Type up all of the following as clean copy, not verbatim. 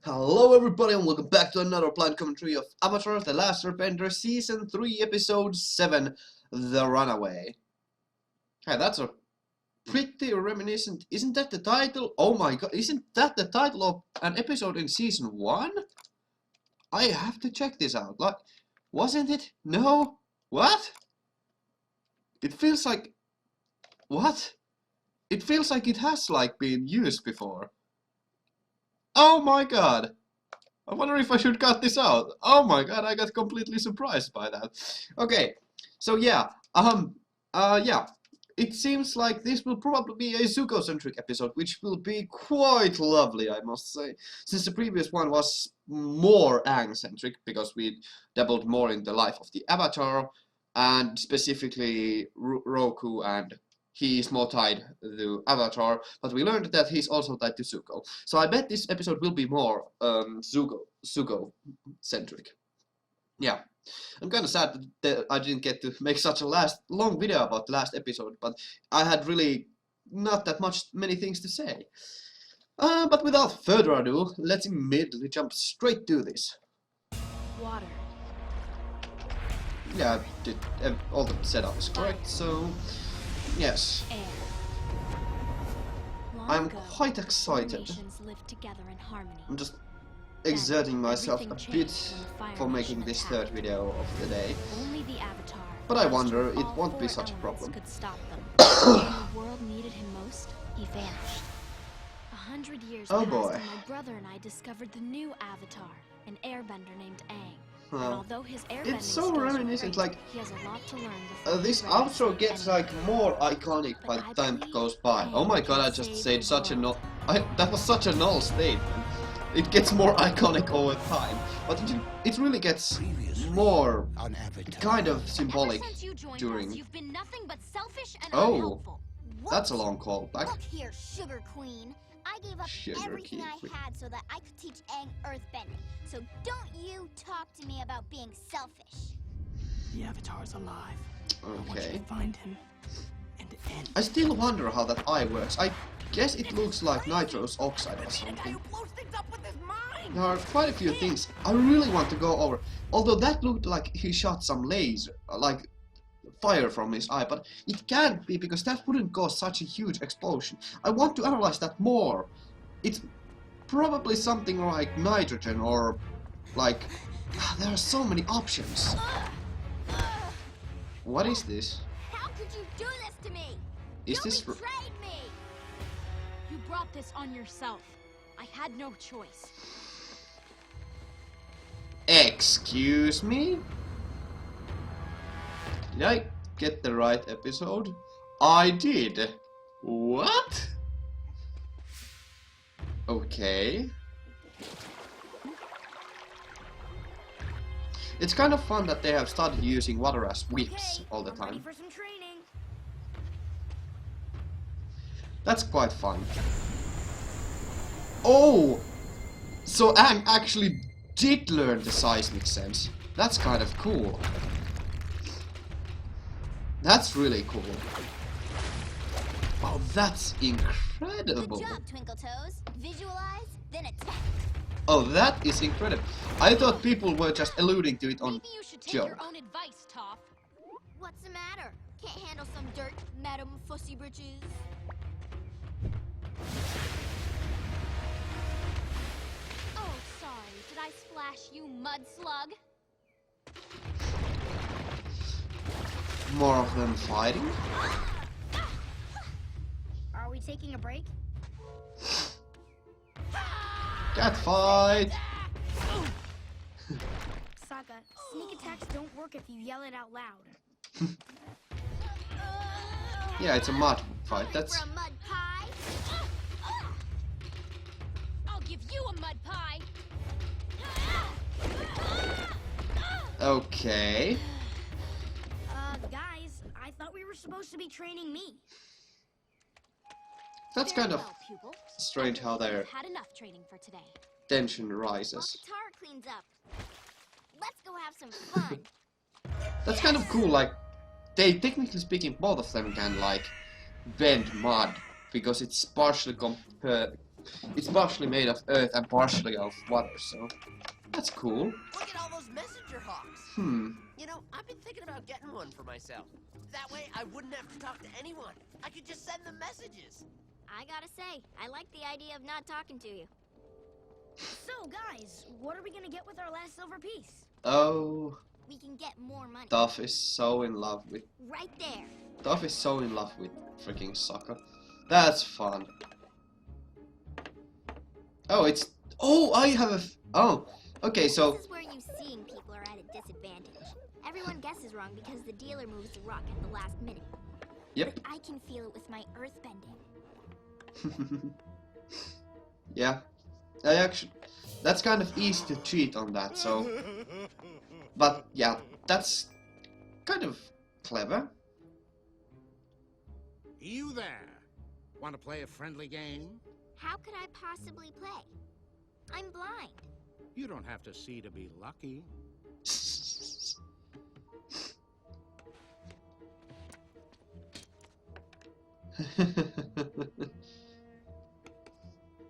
Hello everybody and welcome back to another blind commentary of Avatar: The Last Airbender Season 3 Episode 7, The Runaway. Hey, that's a pretty reminiscent. Isn't that the title? Oh my god, isn't that the title of an episode in Season 1? I have to check this out. Like, wasn't it? No? What? It feels like... What? It feels like it has been used before. Oh my god! I wonder if I should cut this out. Oh my god, I got completely surprised by that. Okay, so yeah, it seems like this will probably be a Zuko-centric episode, which will be quite lovely, I must say, since the previous one was more Aang-centric, because we dabbled more in the life of the Avatar, and specifically Roku, and he is more tied to Avatar, but we learned that he's also tied to Zuko. So I bet this episode will be more Zuko-centric. Yeah. I'm kind of sad that I didn't get to make such a long video about the last episode, but I had really not that many things to say. But without further ado, let's immediately jump straight to this. Water. Yeah, all the setup is correct, so yes. Air. I'm quite excited. I'm just exerting myself a bit for making this third video of the day. But I wonder, it won't be such a problem. The world needed him most, he vanished. 100 years Oh passed boy. and my brother and I discovered the new Avatar, an airbender named Aang. It's so reminiscent, like, he has a lot to learn this outro gets more iconic by the time it goes by. Oh my god, I just said such a that was such a null statement. It gets more iconic over time, but it really gets more kind of symbolic during... Oh, that's a long callback. Look here, Sugar Queen. I gave up everything I had so that I could teach Aang earthbending. So don't you talk to me about being selfish. The Avatar's alive. I want you Okay. to find him and end. I still wonder how that eye works. I guess it looks like nitrous oxide or And how something. you blows things up with his mind. There are quite a few things I really want to go over. Although that looked like he shot some laser, like fire from his eye, but it can't be because that wouldn't cause such a huge explosion. I want to analyze that more. It's probably something like nitrogen or like... There are so many options. What is this? How could you do this to me? Is You this... betrayed me. You brought this on yourself. I had no choice. Excuse me? Did I get the right episode? I did. What? Okay. It's kind of fun that they have started using water as whips all the I'm ready time. for some training. That's quite fun. Oh! So Aang actually did learn the seismic sense. That's kind of cool. That's really cool. Oh, that's incredible. Good job, Twinkle Toes. Visualize, then attack. Oh, that is incredible. I thought people were just alluding to it on Maybe you should take joke. your own advice, Toph. What's the matter? Can't handle some dirt, Madam Fussy Britches. Oh, sorry. Did I splash you, mud slug? More of them fighting? Are we taking a break? Cat fight! Sokka, sneak attacks don't work if you yell it out loud. Yeah, it's a mud fight. That's... For a mud pie? I'll give you a mud pie. Okay. Guys, I thought we were supposed to be training me. That's Very kind of well, pupil. strange how their You've had enough training for today. tension While rises. Katara cleans up, let's go have some fun. That's kind of cool, like, they, technically speaking, both of them can, like, bend mud, because it's partially It's partially made of earth and partially of water, so that's cool. Look at all those messenger hawks. You know, I've been thinking about getting one for myself. That way, I wouldn't have to talk to anyone. I could just send them messages. I gotta say, I like the idea of not talking to you. So, guys, what are we gonna get with our last silver piece? Oh, We can get more money. Toph is so in love with... Right there. Toph is so in love with freaking soccer. That's fun. Oh, it's... Oh, I have a... Oh, okay, so... This is where you seeing people are at a disadvantage. Everyone guesses wrong because the dealer moves the rock at the last minute. Yep. I can feel it with my earth bending. Yeah. I actually... That's kind of easy to cheat on that, so... But, yeah, that's kind of clever. You there? Want to play a friendly game? How could I possibly play? I'm blind. You don't have to see to be lucky.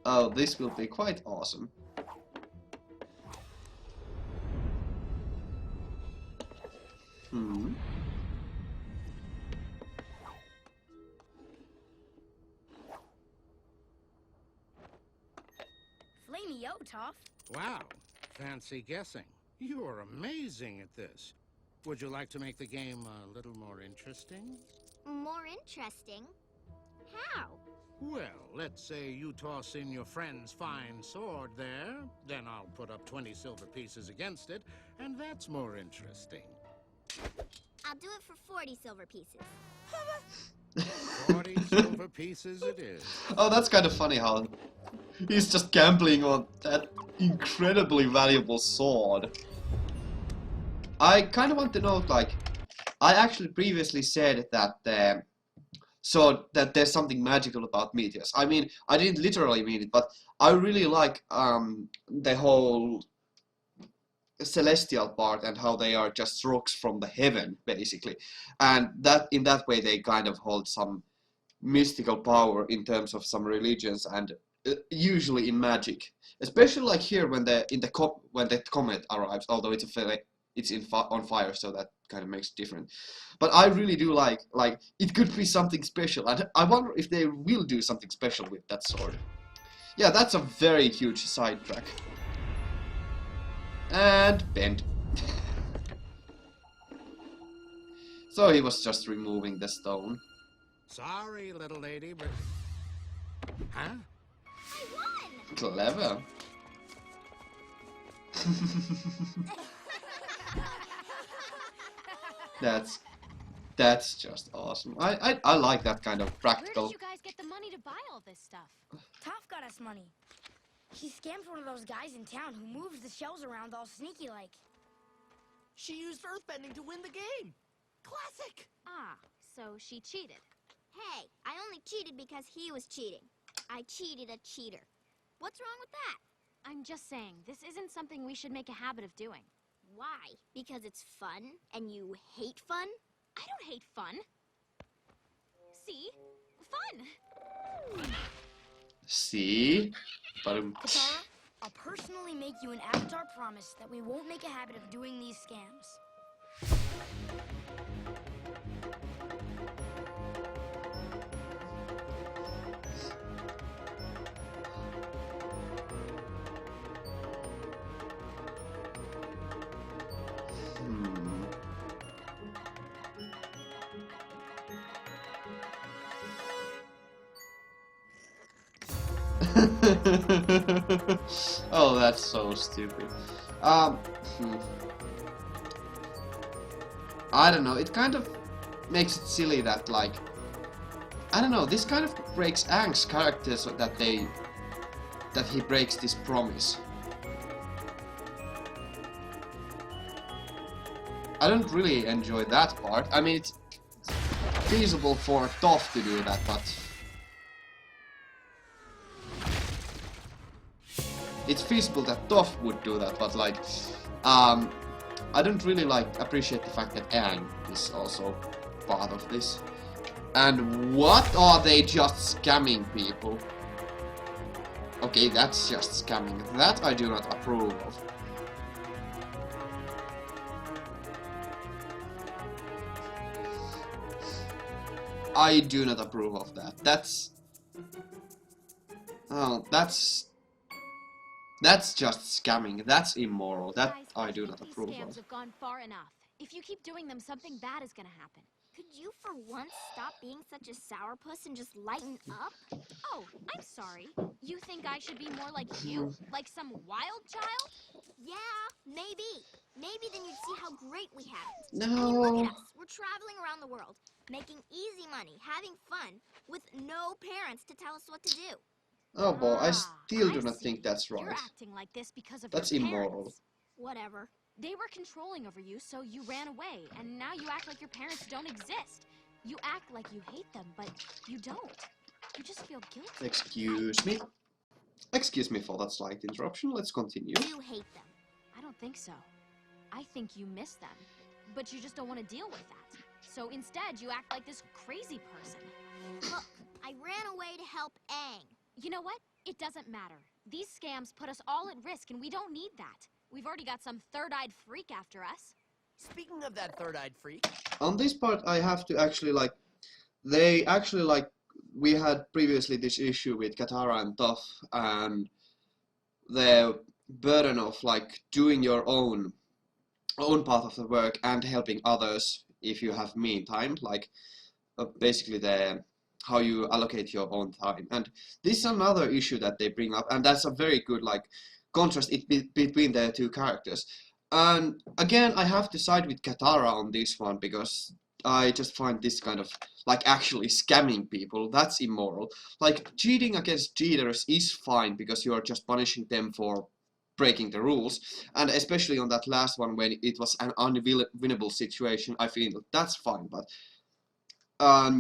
Oh, this will be quite awesome. Flamey out, Toph. Wow, fancy guessing. You are amazing at this. Would you like to make the game a little more interesting? More interesting? How? Well, let's say you toss in your friend's fine sword there, then I'll put up 20 silver pieces against it, and that's more interesting. I'll do it for 40 silver pieces. 40 silver pieces it is. Oh, that's kind of funny how he's just gambling on that incredibly valuable sword. I kind of want to note, like, I actually previously said that that there's something magical about meteors. I mean, I didn't literally mean it, but I really like the whole celestial part and how they are just rocks from the heaven, basically, and that in that way they kind of hold some mystical power in terms of some religions and usually in magic, especially like here when the comet arrives. Although it's on fire, so that kind of makes it different. But I really do like it could be something special, and I wonder if they will do something special with that sword. Yeah, that's a very huge sidetrack. And bend. So he was just removing the stone. Sorry, little lady, but... Huh? I won! Clever. That's just awesome. I like that kind of practical. Where did you guys get the money to buy all this stuff? Toph got us money. He scammed one of those guys in town who moves the shells around all sneaky like. She used earthbending to win the game. Classic. Ah, so she cheated. Hey, I only cheated because he was cheating. I cheated a cheater. What's wrong with that? I'm just saying, this isn't something we should make a habit of doing. Why? Because it's fun and you hate fun? I don't hate fun. See? Fun! See? Katara, I'll personally make you an avatar promise that we won't make a habit of doing these scams. Oh, that's so stupid. I don't know, it kind of makes it silly that, like, I don't know, this kind of breaks Aang's character so that he breaks this promise. I don't really enjoy that part. I mean, it's feasible for Toph to do that, but it's feasible that Toph would do that, but like, I don't really appreciate the fact that Aang is also part of this. And what are they just scamming people? Okay, that's just scamming. That I do not approve of. I do not approve of that. That's... Oh, that's just scamming. That's immoral. That Guys, I do not think approve these scams of. have gone far enough. If you keep doing them, something bad is gonna happen. Could you for once stop being such a sourpuss and just lighten up? Oh, I'm sorry. You think I should be more like you? Like some wild child? Yeah, maybe. Maybe then you'd see how great we have it. I mean, look No. at us. We're traveling around the world, making easy money, having fun, with no parents to tell us what to do. Oh boy, I Ah, still do I not see. think that's You're right. acting like this because of That's your immoral. parents. Whatever. They were controlling over you, so you ran away, and now you act like your parents don't exist. You act like you hate them, but you don't. You just feel guilty. Excuse me. Excuse me for that slight interruption. Let's continue. You hate them. I don't think so. I think you miss them, but you just don't want to deal with that. So instead, you act like this crazy person. Look, I ran away to help Aang. You know what? It doesn't matter. These scams put us all at risk, and we don't need that. We've already got some third-eyed freak after us. Speaking of that third-eyed freak, On this part, I have to actually like... They actually like... We had previously this issue with Katara and Toph, and the burden of like doing your own part of the work and helping others if you have me time, like basically the how you allocate your own time. And this is another issue that they bring up, and that's a very good like contrast between the two characters. And again, I have to side with Katara on this one because I just find this kind of like actually scamming people, that's immoral. Like cheating against cheaters is fine because you are just punishing them for breaking the rules, and especially on that last one when it was an unwinnable situation, I feel that's fine. But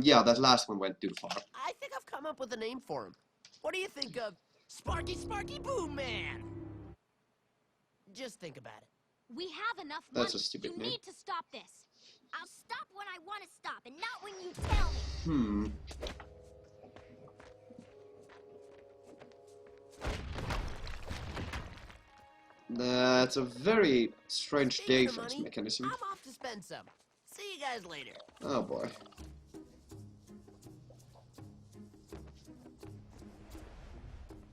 yeah, that last one went too far. I think I've come up with a name for him. What do you think of Sparky Sparky Boom Man? Just think about it. We have enough money. That's a stupid You name. need to stop this. I'll stop when I want to stop, and not when you tell me. That's a very strange Speaking of defense money, mechanism. I'm off to spend some. See you guys later. Oh boy.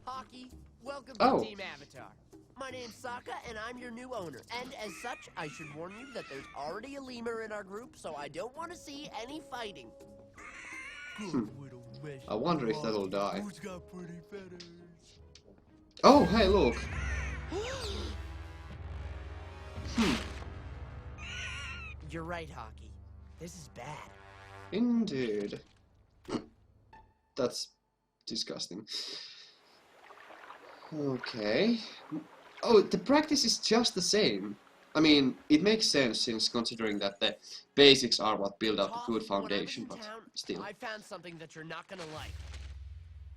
Hockey, welcome Oh. to Team Avatar. My name's Sokka, and I'm your new owner. And as such, I should warn you that there's already a lemur in our group, so I don't want to see any fighting. I wonder if that'll die. Who's got pretty feathers? Oh, hey, look. You're right, Hockey. This is bad. Indeed. That's disgusting. Okay. Oh, the practice is just the same. I mean, it makes sense since considering that the basics are what build up a good Toph, when I was foundation, in but town, still. I found something that you're not gonna like.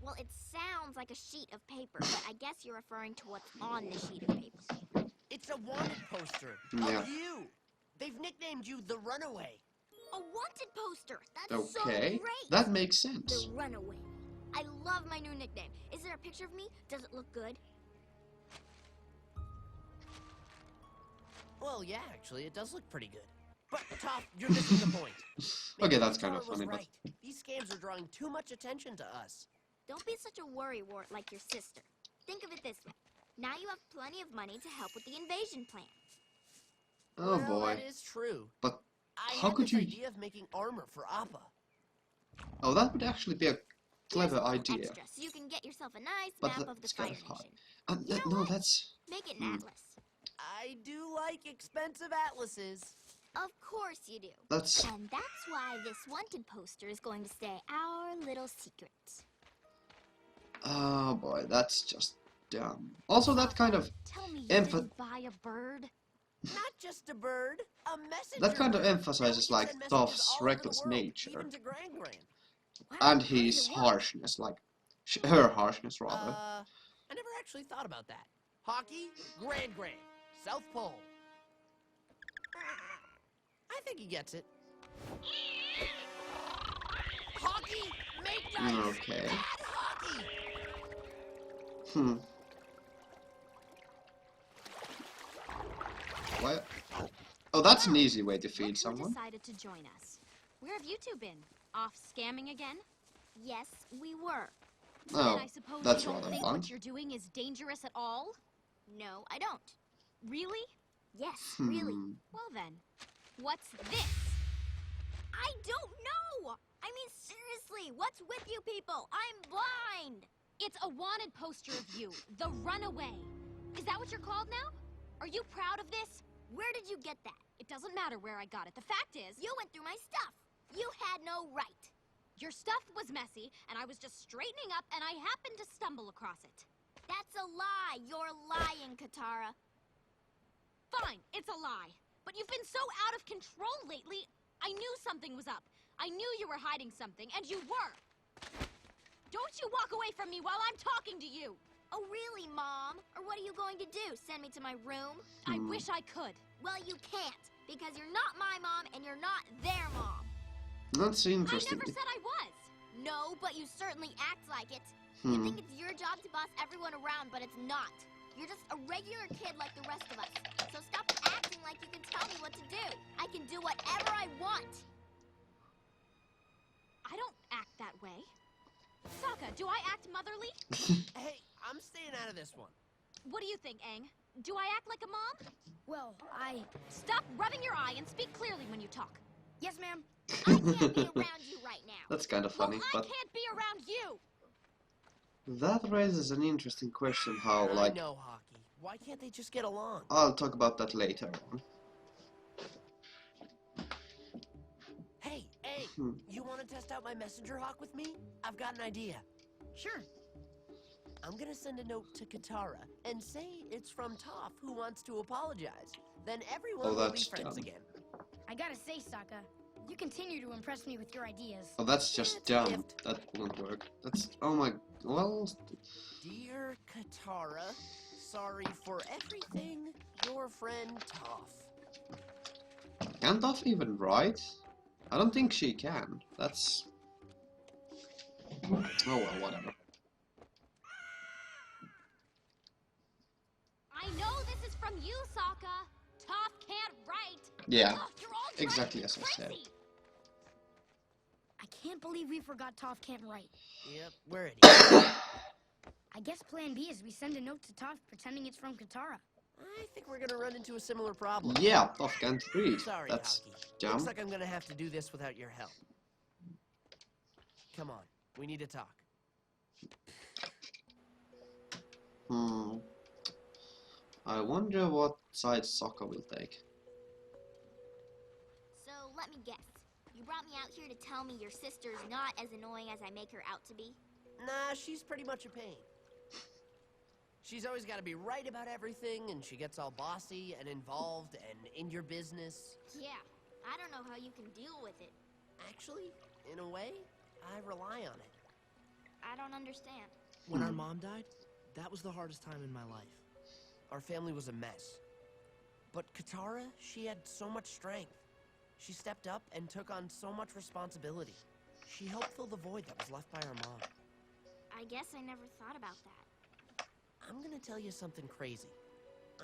Well, it sounds like a sheet of paper, but I guess you're referring to what's on the sheet of paper. It's a wanted poster Yeah. of you. They've nicknamed you the Runaway. A wanted poster! That's so Okay, great! that makes sense. The Runaway. I love my new nickname. Is there a picture of me? Does it look good? Well, yeah, actually, it does look pretty good. But, Toph, you're missing the point. Okay, Maybe that's Katara kind of was funny, but... right. These scams are drawing too much attention to us. Don't be such a worrywart like your sister. Think of it this way. Now you have plenty of money to help with the invasion plan. Oh Well, boy. that is true. But I how had could this you... idea of making armor for Appa. Oh, that would actually be a clever Here's a little idea. extra, so you can get yourself a nice But map of the that's Fire kind of hard. Nation. You know No, what? that's... Make it an atlas. I do like expensive atlases. Of course you do. That's... And that's why this wanted poster is going to stay our little secret. Oh boy, that's just dumb. Also, that kind of... Tell me you Emph- didn't buy a bird. Not just a bird, a messenger. That kind of bird. emphasizes, Now we like, can send messages Toph's all over the reckless world, nature. Even to Gran Gran. Wow, And how does his it work? harshness, like... her harshness, rather. I never actually thought about that. Hockey, Gran Gran, South Pole. I think he gets it. Hockey, make dice. Okay. Add hockey. What? Oh, that's an easy way to feed Look who someone. decided to join us. Where have you two been? Off scamming again? Yes, we were. Oh, And I suppose that's you don't rather think fun. what you're doing is dangerous at all? No, I don't. Really? Yes, really. Well then, what's this? I don't know! I mean, seriously, what's with you people? I'm blind! It's a wanted poster of you, the Runaway. Is that what you're called now? Are you proud of this? Where did you get that? It doesn't matter where I got it. The fact is, You went through my stuff. You had no right. your stuff was messy, and I was just straightening up, and I happened to stumble across it. That's a lie. You're lying, Katara. Fine, it's a lie. But you've been so out of control lately, I knew something was up. I knew you were hiding something, and you were. Don't you walk away from me while I'm talking to you. Oh, really, Mom? Or what are you going to do? Send me to my room? I wish I could. Well, you can't, because you're not my mom and you're not their mom. That's interesting. I never said I was. No, but you certainly act like it. You think it's your job to boss everyone around, but it's not. You're just a regular kid like the rest of us. So stop acting like you can tell me what to do. I can do whatever I want. I don't act that way. Sokka, do I act motherly? Hey, I'm staying out of this one. What do you think, Aang? Do I act like a mom? Well, Stop rubbing your eye and speak clearly when you talk. yes, ma'am. I can't be around you right now. That's kind of funny, Well, I but can't be around you. that raises an interesting question. How, I like, know, Hockey. Why can't they just get along? I'll talk about that later on. Hey, you want to test out my messenger hawk with me? I've got an idea. Sure. I'm gonna send a note to Katara and say it's from Toph who wants to apologize. Then everyone will be that's friends dumb. again. I gotta say, Sokka, you continue to impress me with your ideas. Oh, that's just It's a dumb. gift. That won't work. That's, oh my, well, Dear Katara, sorry for everything, your friend Toph. can Toph even write? I don't think she can. That's, oh well, whatever. I know this is from you, Sokka. Toph can't write. Yeah, Ugh, you're all driving exactly me as I said. crazy. I can't believe we forgot Toph can't write. Yep, we're idiots. I guess plan B is we send a note to Toph pretending it's from Katara. I think we're gonna run into a similar problem. Yeah, Toph can't read. Sorry, That's Hockey. dumb. Looks like I'm gonna have to do this without your help. Come on, we need to talk. I wonder what side Sokka will take. So let me guess. You brought me out here to tell me your sister's not as annoying as I make her out to be? Nah, she's pretty much a pain. She's always got to be right about everything, and she gets all bossy and involved and in your business. Yeah, I don't know how you can deal with it. Actually, in a way, I rely on it. I don't understand. When our mom died, that was the hardest time in my life. Our family was a mess. But Katara, she had so much strength. She stepped up and took on so much responsibility. She helped fill the void that was left by our mom. I guess I never thought about that. I'm gonna tell you something crazy.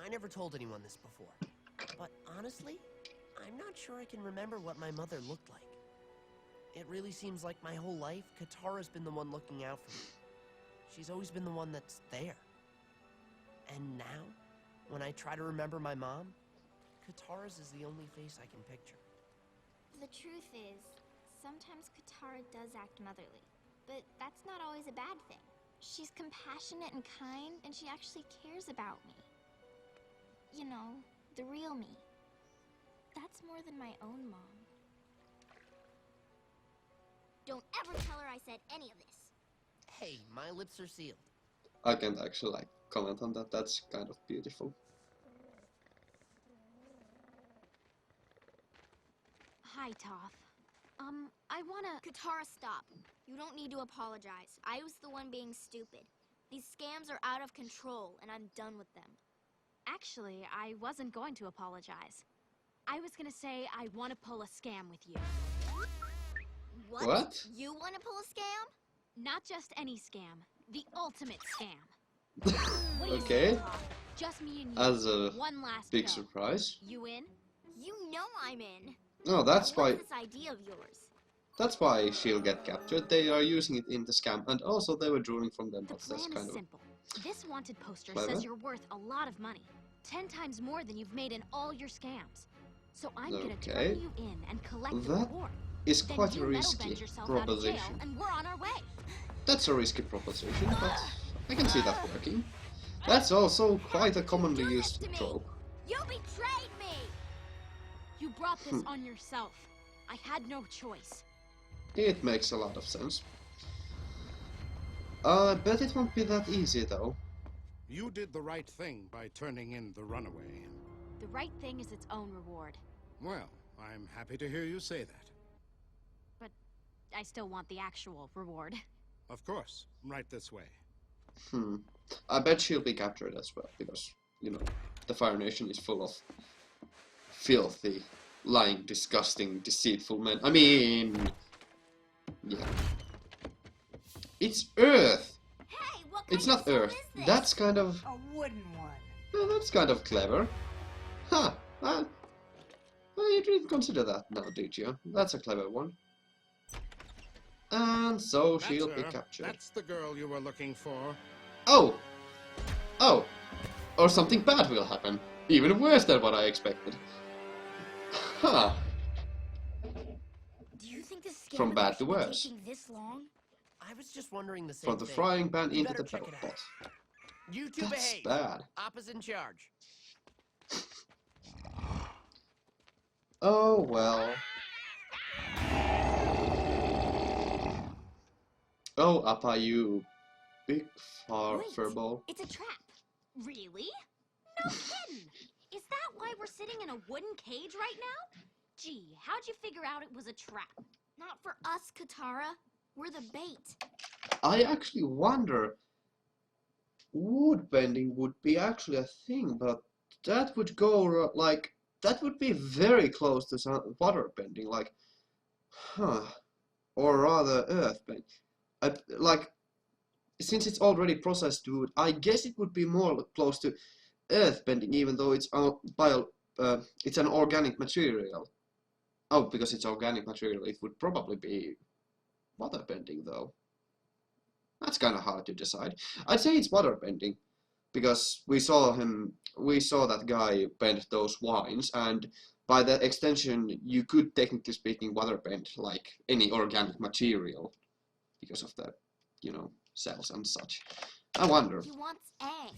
I never told anyone this before. But honestly, I'm not sure I can remember what my mother looked like. It really seems like my whole life, Katara's been the one looking out for me. She's always been the one that's there. And now, when I try to remember my mom, Katara's is the only face I can picture. The truth is, sometimes Katara does act motherly, but that's not always a bad thing. She's compassionate and kind, and she actually cares about me. You know, the real me. That's more than my own mom. Don't ever tell her I said any of this. Hey, my lips are sealed. I can't actually like comment on that. That's kind of beautiful. Hi, Toph. I wanna... Katara, stop. You don't need to apologize. I was the one being stupid. These scams are out of control, and I'm done with them. Actually, I wasn't going to apologize. I was gonna say I want to pull a scam with you. What? You want to pull a scam? Not just any scam. The ultimate scam. What do you Okay. say, Toph? Just me and you. As a One last big go. surprise. You in? You know I'm in. Oh, that's Now, why. what's this idea of yours? That's why she'll get captured. They are using it in the scam, and also they were drawing from them. The But that's plan kind is of simple. This wanted poster clever. says you're worth a lot of money. 10 times more than you've made in all your scams. So I'm gonna Okay. turn you in and collect the That reward. is Then quite you a metal risky bend yourself out of jail, proposition. and we're on our way. That's a risky proposition, but I can see that working. That's also quite a commonly Do this used to me. trope. You betrayed me! You brought this on yourself. I had no choice. It makes a lot of sense. I bet it won't be that easy though. You did the right thing by turning in the Runaway. The right thing is its own reward. Well, I'm happy to hear you say that. I still want the actual reward. Of course, right this way. I bet she'll be captured as well, because, you know, the Fire Nation is full of filthy, lying, disgusting, deceitful men. I mean... yeah. It's Earth! Hey, what kind It's of not phone Earth. is this? That's kind of... A wooden one. oh, that's kind of clever. Huh. Well, you didn't consider that now, did you? That's a clever one. And so she'll That's be her. captured. That's the girl you were looking for. Oh! Oh! Or something bad will happen. Even worse than what I expected. Huh. Do you think this scam From would bad to actually be worse. taking this long? I was just wondering the same From the thing. frying pan You into better the check barrel it out. pot. You two That's behave. bad. Appa's in charge. Oh well. Oh, Appa, you big Wait. furball. It's a trap. Really? No kidding. Is that why we're sitting in a wooden cage right now? Gee, how'd you figure out it was a trap? Not for us, Katara. We're the bait. I actually wonder, wood bending would be actually a thing, but that would go like, that would be very close to some water bending, like, huh, or rather earth bending. Like, since it's already processed wood, I guess it would be more close to earth bending, even though it's it's an organic material. Oh, because it's organic material, it would probably be water bending though. That's kind of hard to decide. I'd say it's water bending, because we saw that guy bend those wines, and by that extension, you could technically speaking water bend like any organic material, because of the, you know, cells and such. I wonder. He wants egg.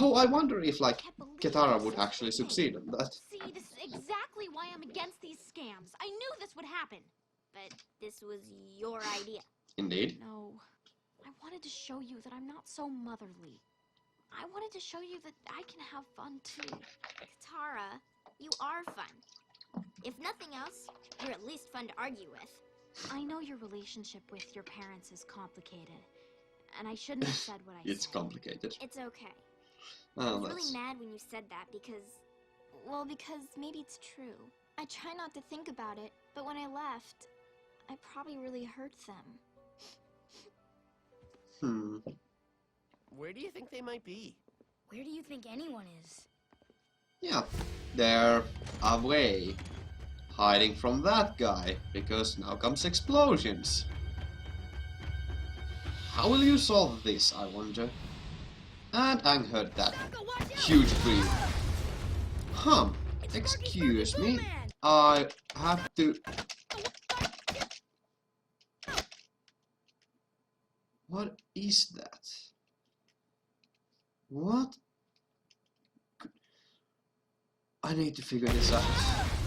Oh, I wonder if like Can't believe Katara I'm would so actually stupid. succeed in that. See, this is exactly why I'm against these scams. I knew this would happen. But this was your idea. Indeed. No, I wanted to show you that I'm not so motherly. I wanted to show you that I can have fun too. Katara, you are fun. If nothing else, you're at least fun to argue with. I know your relationship with your parents is complicated, and I shouldn't have said what I It's said. complicated. It's okay. I Oh, was that's... really mad when you said that because maybe it's true. I try not to think about it, but when I left, I probably really hurt them. Where do you think they might be? Where do you think anyone is? Yeah, they're away, hiding from that guy, because now comes explosions. How will you solve this, I wonder? And Aang heard that huge breathe. Excuse me, I have to... What is that? What? I need to figure this out.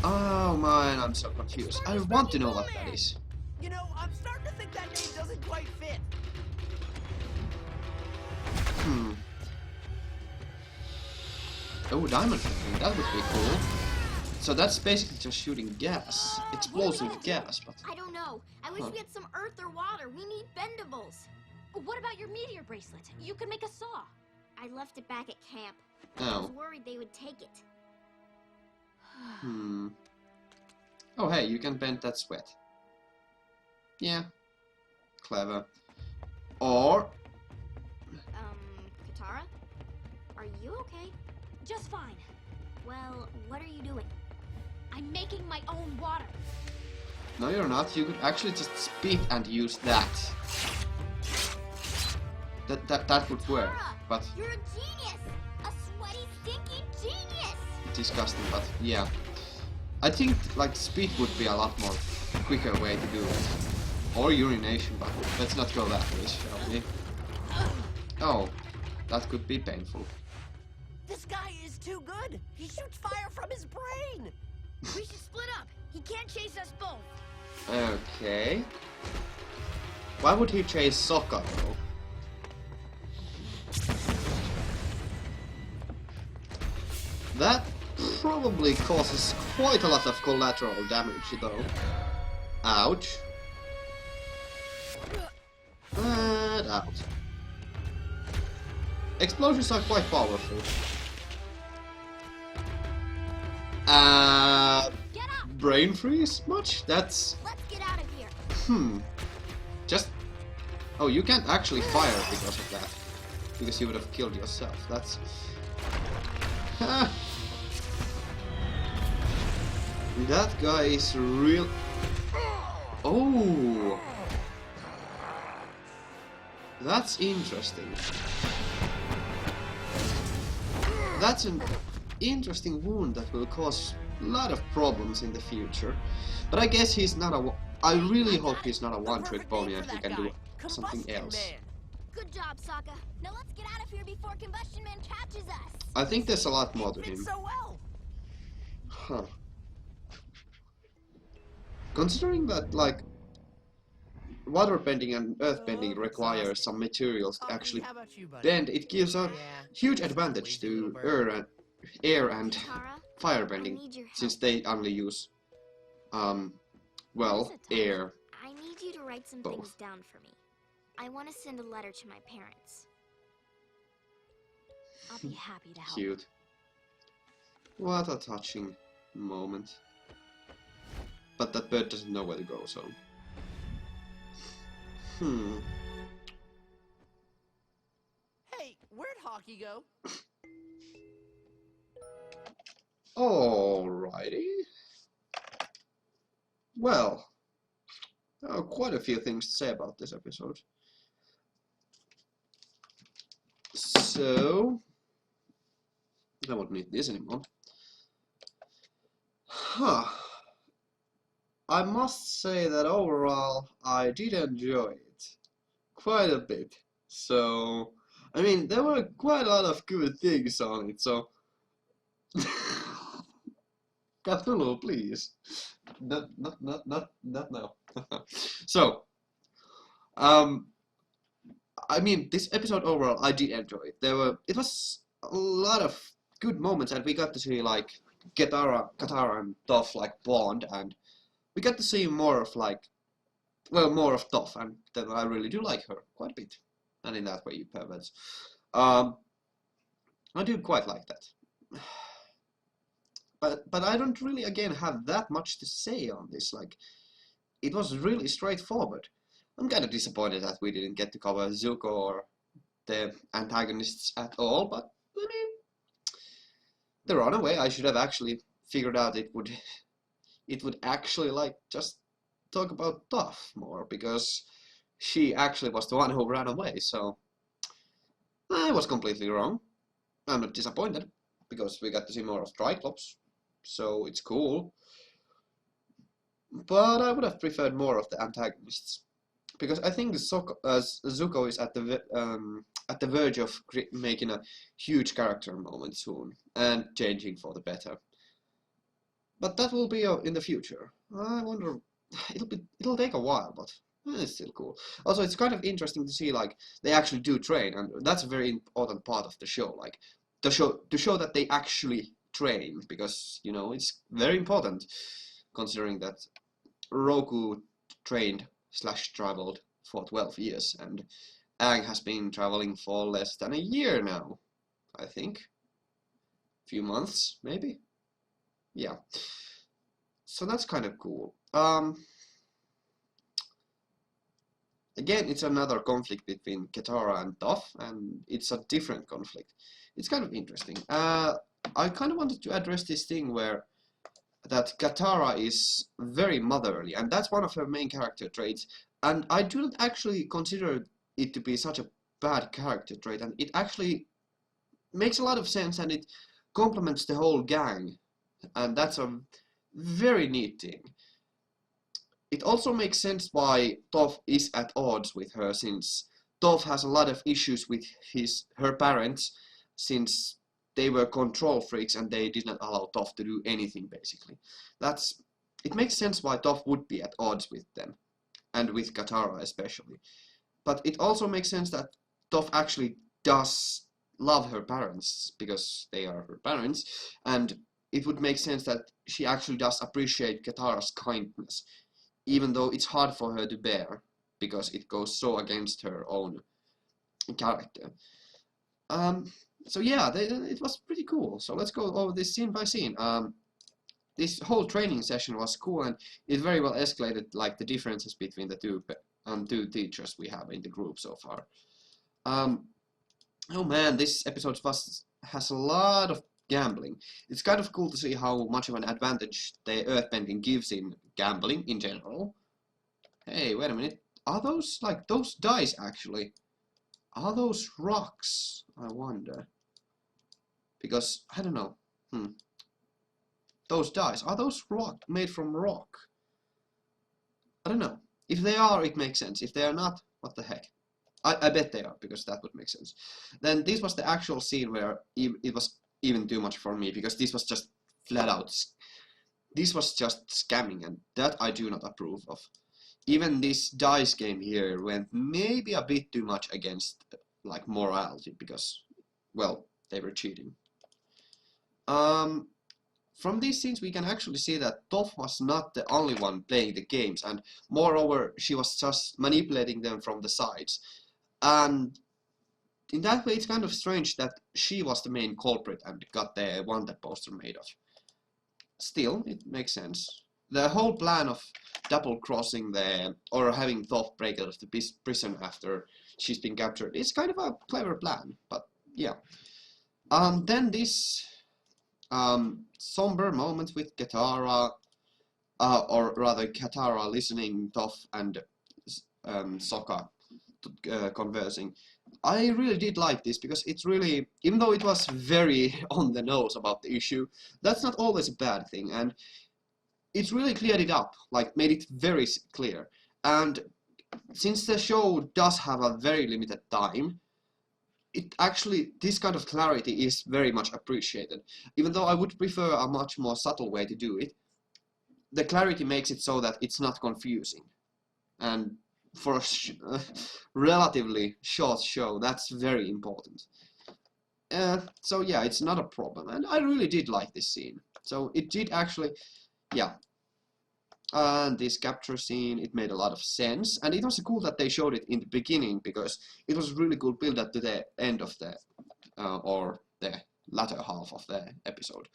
Oh man, I'm so confused. I want to know what that is. You know, I'm starting to think that name doesn't quite fit. Oh, diamond shooting, that would be cool. So that's basically just shooting gas. Explosive gas, but... I don't know. I wish we had some earth or water. We need bendables. What about your meteor bracelet? You could make a saw. I left it back at camp. I Oh. was worried they would take it. Oh hey, you can bend that sweat. Yeah. Clever. Or... Are you okay? Just fine. Well, what are you doing? I'm making my own water. No, you're not. You could actually just spit and use that. That would work, Tara, but you're a genius! A sweaty, stinky genius! disgusting. But yeah, I think like spit would be a lot more quicker way to do it, or urination. But let's not go that way, shall we? Oh, that could be painful. This guy is too good. He shoots fire from his brain. We should split up. He can't chase us both. Okay. Why would he chase Sokka though? That probably causes quite a lot of collateral damage though. Ouch. And out. Explosions are quite powerful. Get up! Brain freeze much? That's... Let's get out of here. Just... Oh, you can't actually fire because of that. Because you would have killed yourself. That's... That guy is real... Oh! That's interesting. That's an interesting wound that will cause a lot of problems in the future. But I guess he's not a... I really hope he's not a one-trick pony and he can do something else. Good job, Sokka. Now let's get out of here before Combustion Man catches us. I think there's a lot more to Did him. so well. Huh. Considering that, like, waterbending and earthbending requires some materials to actually How about you, buddy? bend, it gives a Yeah, huge just a advantage lazy to little bird. air and Tara, I firebending, need your help. since they only use, well, What is it, Tara? air. I need you to write some Both. things down for me. I want to send a letter to my parents. I'll be happy to help. Cute. What a touching moment. But that bird doesn't know where to go, so... Hey, where'd Hockey go? Alrighty. Well, there are quite a few things to say about this episode. So, I won't need this anymore. Huh. I must say that overall, I did enjoy it quite a bit. So, I mean, there were quite a lot of good things on it, so... Cthulhu, please. Not now. So, I mean, this episode overall, I did enjoy it. It was a lot of good moments, and we got to see, like, Katara and Toph, like, bond, and we got to see more of, like, well, more of Toph, and then I really do like her quite a bit. And in that way, you perverts. I do quite like that. But I don't really, again, have that much to say on this. Like, it was really straightforward. I'm kind of disappointed that we didn't get to cover Zuko or the antagonists at all, but, I mean, the Runaway, I should have actually figured out it would actually, like, just talk about Toph more, because she actually was the one who ran away, so I was completely wrong. I'm not disappointed, because we got to see more of Triclops, so it's cool. But I would have preferred more of the antagonists, because I think Zuko is at the verge of making a huge character moment soon, and changing for the better. But that will be in the future. I wonder, it'll take a while, but it's still cool. Also, it's kind of interesting to see, like, they actually do train, and that's a very important part of the show, like, to show that they actually train, because, you know, it's very important, considering that Roku trained / traveled for 12 years, and Aang has been traveling for less than a year now, I think. Few months, maybe? Yeah. So that's kind of cool. Again, it's another conflict between Katara and Toph, and it's a different conflict. it's kind of interesting. I kind of wanted to address this thing where that Katara is very motherly, and that's one of her main character traits. And I do not actually consider it to be such a bad character trait, and it actually makes a lot of sense, and it complements the whole gang, and that's a very neat thing. It also makes sense why Toph is at odds with her, since Toph has a lot of issues with her parents, since they were control freaks and they did not allow Toph to do anything, basically. It makes sense why Toph would be at odds with them, and with Katara especially. But it also makes sense that Toph actually does love her parents, because they are her parents, and it would make sense that she actually does appreciate Katara's kindness, even though it's hard for her to bear, because it goes so against her own character. So yeah, it was pretty cool. So let's go over this scene by scene. This whole training session was cool, and it very well escalated like the differences between the two teachers we have in the group so far. Oh man, this episode has a lot of gambling. It's kind of cool to see how much of an advantage the earthbending gives in gambling in general. Hey, wait a minute. Are those, like, those dice actually? Are those rocks? I wonder. Because, I don't know. Those dice, are those made from rock? I don't know. If they are, it makes sense. If they are not, what the heck? I bet they are, because that would make sense. Then this was the actual scene where it was even too much for me, because this was just flat out. This was just scamming, and that I do not approve of. Even this dice game here went maybe a bit too much against, like, morality, because, well, they were cheating. From these scenes we can actually see that Toph was not the only one playing the games, and moreover she was just manipulating them from the sides. And in that way it's kind of strange that she was the main culprit and got the wanted poster made of. Still, it makes sense. The whole plan of double-crossing or having Toph break out of the prison after she's been captured is kind of a clever plan, but yeah. Then this somber moment with Katara, or rather Katara listening Toph and Sokka conversing. I really did like this, because it's really, even though it was very on the nose about the issue, that's not always a bad thing, and it really cleared it up, like made it very clear. And since the show does have a very limited time, this kind of clarity is very much appreciated. Even though I would prefer a much more subtle way to do it, the clarity makes it so that it's not confusing. And for a relatively short show, that's very important. So yeah, it's not a problem, and I really did like this scene. So it did actually, yeah. And this capture scene, it made a lot of sense, and it was cool that they showed it in the beginning, because it was really good build up to the end of the, or the latter half of the episode.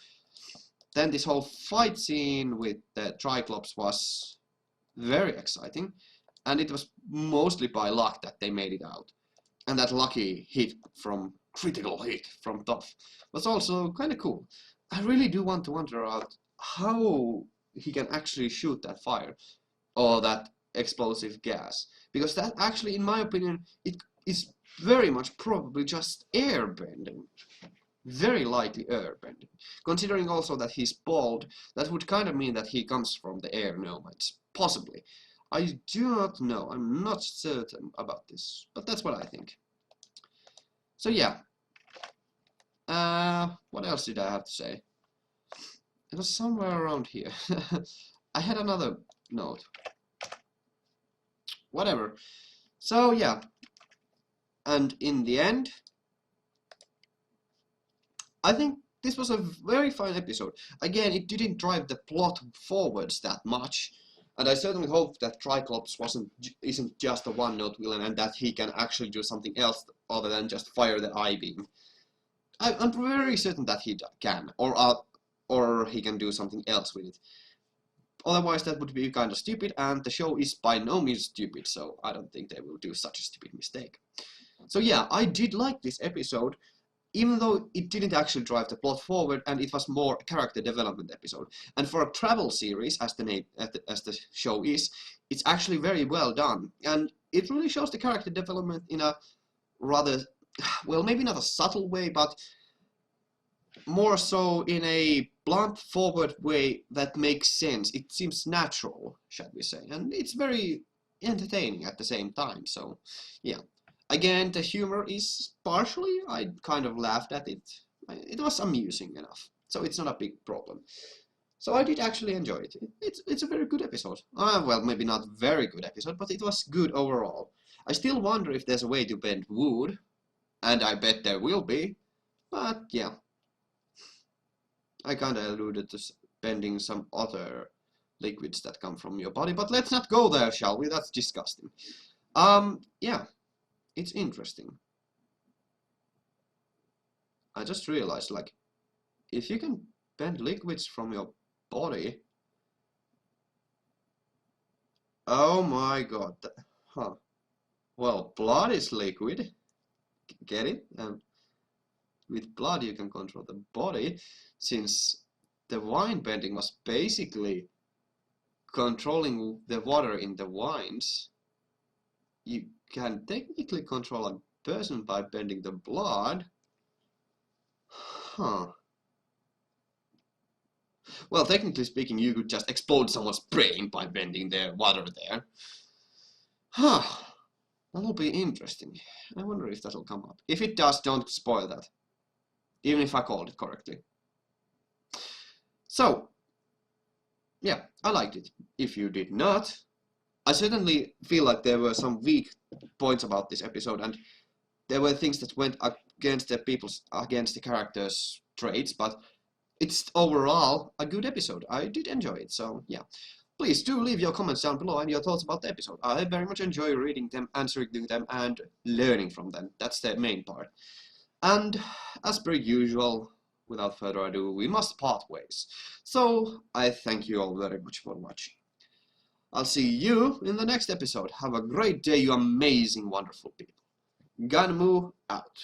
Then this whole fight scene with the Triclops was very exciting, and it was mostly by luck that they made it out. And that lucky critical hit from Toph was also kind of cool. I really do want to wonder out how he can actually shoot that fire, or that explosive gas, because that actually, in my opinion, it is very much probably just airbending. Very likely airbending. Considering also that he's bald, that would kind of mean that he comes from the air nomads. Possibly. I do not know. I'm not certain about this, but that's what I think. So yeah. What else did I have to say? It was somewhere around here. I had another note. Whatever. So yeah. And in the end, I think this was a very fine episode. Again, it didn't drive the plot forwards that much, and I certainly hope that Triclops isn't just a one-note villain, and that he can actually do something else other than just fire the I-beam. I'm very certain that he can, or he can do something else with it. Otherwise, that would be kind of stupid, and the show is by no means stupid, so I don't think they will do such a stupid mistake. So yeah, I did like this episode. even though it didn't actually drive the plot forward, and it was more a character development episode. And for a travel series, as the show is, it's actually very well done, and it really shows the character development in a rather, well, maybe not a subtle way, but more so in a blunt, forward way that makes sense. It seems natural, shall we say, and it's very entertaining at the same time. So, yeah. Again, the humor is partially, I kind of laughed at it. It was amusing enough, so it's not a big problem. So I did actually enjoy it. It's a very good episode. Well, maybe not very good episode, but it was good overall. I still wonder if there's a way to bend wood, and I bet there will be, but yeah. I kinda alluded to bending some other liquids that come from your body, but let's not go there, shall we? That's disgusting. Yeah. It's interesting. I just realized, like, if you can bend liquids from your body... Oh my god. Huh. Well, blood is liquid. Get it? And with blood you can control the body, since the wine bending was basically controlling the water in the wines. You can technically control a person by bending the blood. Huh. Well, technically speaking, you could just explode someone's brain by bending their water there. Huh. That'll be interesting. I wonder if that'll come up. If it does, don't spoil that. Even if I called it correctly. So, yeah, I liked it. If you did not, I certainly feel like there were some weak points about this episode, and there were things that went against the characters' traits, but it's overall a good episode. I did enjoy it, so yeah. Please do leave your comments down below and your thoughts about the episode. I very much enjoy reading them, answering them, and learning from them. That's the main part. And as per usual, without further ado, we must part ways. So I thank you all very much for watching. I'll see you in the next episode. Have a great day, you amazing, wonderful people. Ganmu out.